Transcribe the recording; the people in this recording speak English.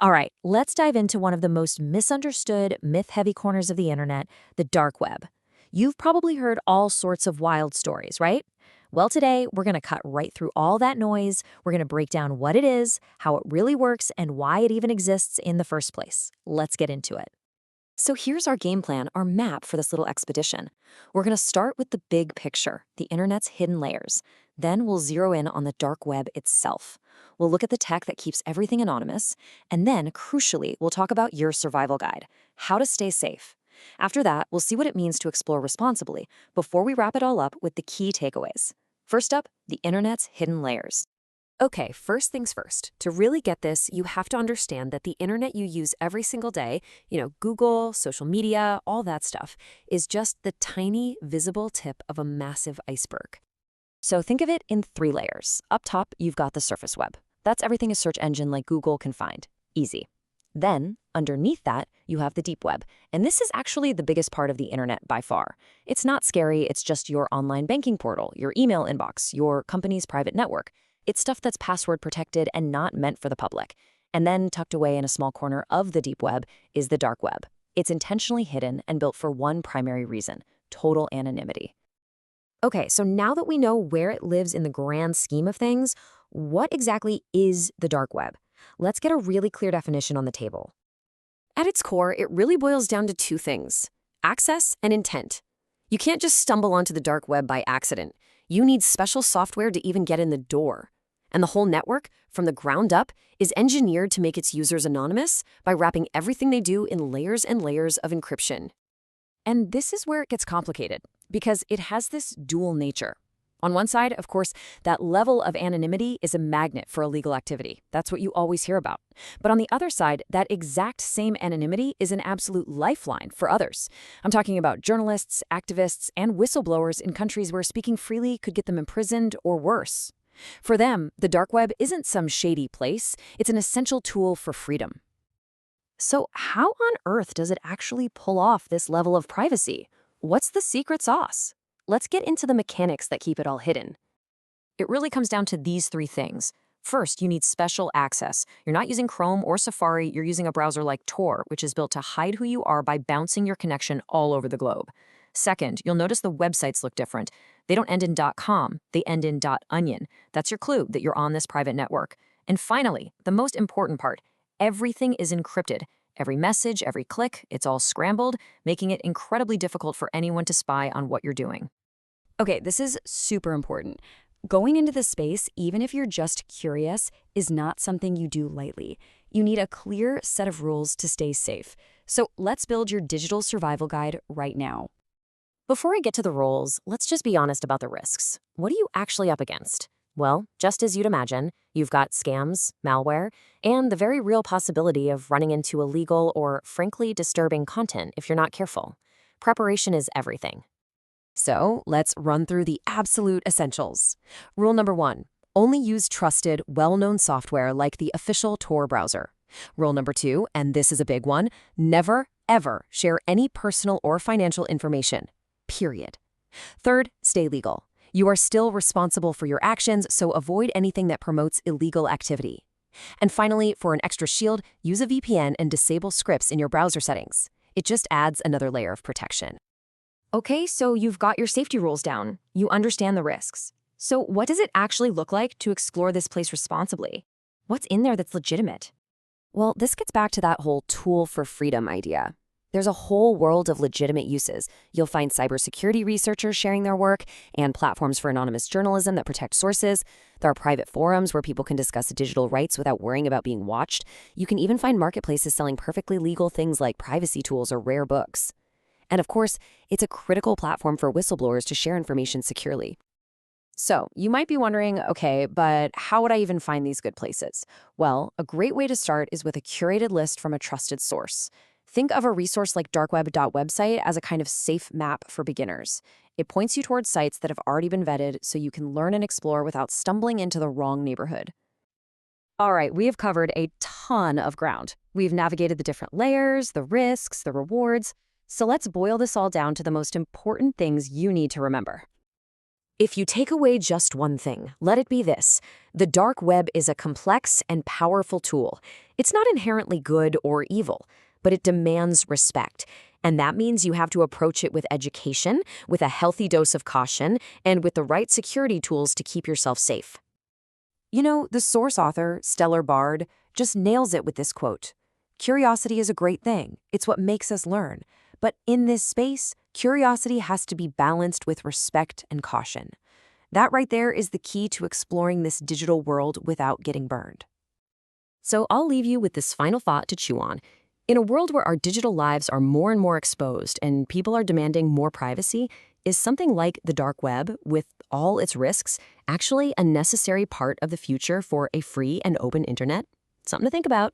All right, let's dive into one of the most misunderstood, myth heavy corners of the internet, the dark web. You've probably heard all sorts of wild stories, right? Well, today we're going to cut right through all that noise. We're going to break down what it is, how it really works, and why it even exists in the first place. Let's get into it. So here's our game plan, our map for this little expedition. We're going to start with the big picture, the internet's hidden layers. Then we'll zero in on the dark web itself. We'll look at the tech that keeps everything anonymous. And then, crucially, we'll talk about your survival guide, how to stay safe. After that, we'll see what it means to explore responsibly before we wrap it all up with the key takeaways. First up, the internet's hidden layers. Okay, first things first. To really get this, you have to understand that the internet you use every single day, Google, social media, all that stuff, is just the tiny, visible tip of a massive iceberg. So think of it in three layers. Up top, you've got the surface web. That's everything a search engine like Google can find. Easy. Then, underneath that, you have the deep web. And this is actually the biggest part of the internet by far. It's not scary, it's just your online banking portal, your email inbox, your company's private network. It's stuff that's password protected and not meant for the public. And then tucked away in a small corner of the deep web is the dark web. It's intentionally hidden and built for one primary reason: total anonymity. Okay, so now that we know where it lives in the grand scheme of things, what exactly is the dark web? Let's get a really clear definition on the table. At its core, it really boils down to two things: access and intent. You can't just stumble onto the dark web by accident. You need special software to even get in the door. And the whole network, from the ground up, is engineered to make its users anonymous by wrapping everything they do in layers and layers of encryption. And this is where it gets complicated, because it has this dual nature. On one side, of course, that level of anonymity is a magnet for illegal activity. That's what you always hear about. But on the other side, that exact same anonymity is an absolute lifeline for others. I'm talking about journalists, activists, and whistleblowers in countries where speaking freely could get them imprisoned or worse. For them, the dark web isn't some shady place. It's an essential tool for freedom. So how on earth does it actually pull off this level of privacy? What's the secret sauce? Let's get into the mechanics that keep it all hidden. It really comes down to these three things. First, you need special access. You're not using Chrome or Safari, you're using a browser like Tor, which is built to hide who you are by bouncing your connection all over the globe. Second, you'll notice the websites look different. They don't end in .com, they end in .onion. That's your clue that you're on this private network. And finally, the most important part, everything is encrypted. Every message, every click, it's all scrambled, making it incredibly difficult for anyone to spy on what you're doing. Okay, this is super important. Going into this space, even if you're just curious, is not something you do lightly. You need a clear set of rules to stay safe. So let's build your digital survival guide right now. Before I get to the rules, let's just be honest about the risks. What are you actually up against? Well, just as you'd imagine, you've got scams, malware, and the very real possibility of running into illegal or, frankly, disturbing content if you're not careful. Preparation is everything. So let's run through the absolute essentials. Rule number 1, only use trusted, well-known software like the official Tor browser. Rule number 2, and this is a big one, never, ever share any personal or financial information, period. Third, stay legal. You are still responsible for your actions, so avoid anything that promotes illegal activity. And finally, for an extra shield, use a VPN and disable scripts in your browser settings. It just adds another layer of protection. Okay, so you've got your safety rules down. You understand the risks. So what does it actually look like to explore this place responsibly? What's in there that's legitimate? Well, this gets back to that whole tool for freedom idea. There's a whole world of legitimate uses. You'll find cybersecurity researchers sharing their work and platforms for anonymous journalism that protect sources. There are private forums where people can discuss digital rights without worrying about being watched. You can even find marketplaces selling perfectly legal things like privacy tools or rare books. And of course, it's a critical platform for whistleblowers to share information securely. So you might be wondering, okay, but how would I even find these good places? Well, a great way to start is with a curated list from a trusted source. Think of a resource like darkweb.website as a kind of safe map for beginners. It points you towards sites that have already been vetted so you can learn and explore without stumbling into the wrong neighborhood. All right, we have covered a ton of ground. We've navigated the different layers, the risks, the rewards. So let's boil this all down to the most important things you need to remember. If you take away just one thing, let it be this: the dark web is a complex and powerful tool. It's not inherently good or evil, but it demands respect. And that means you have to approach it with education, with a healthy dose of caution, and with the right security tools to keep yourself safe. You know, the source author, Stellar Bard, just nails it with this quote. Curiosity is a great thing. It's what makes us learn. But in this space, curiosity has to be balanced with respect and caution. That right there is the key to exploring this digital world without getting burned. So I'll leave you with this final thought to chew on. In a world where our digital lives are more and more exposed and people are demanding more privacy, is something like the dark web, with all its risks, actually a necessary part of the future for a free and open internet? Something to think about.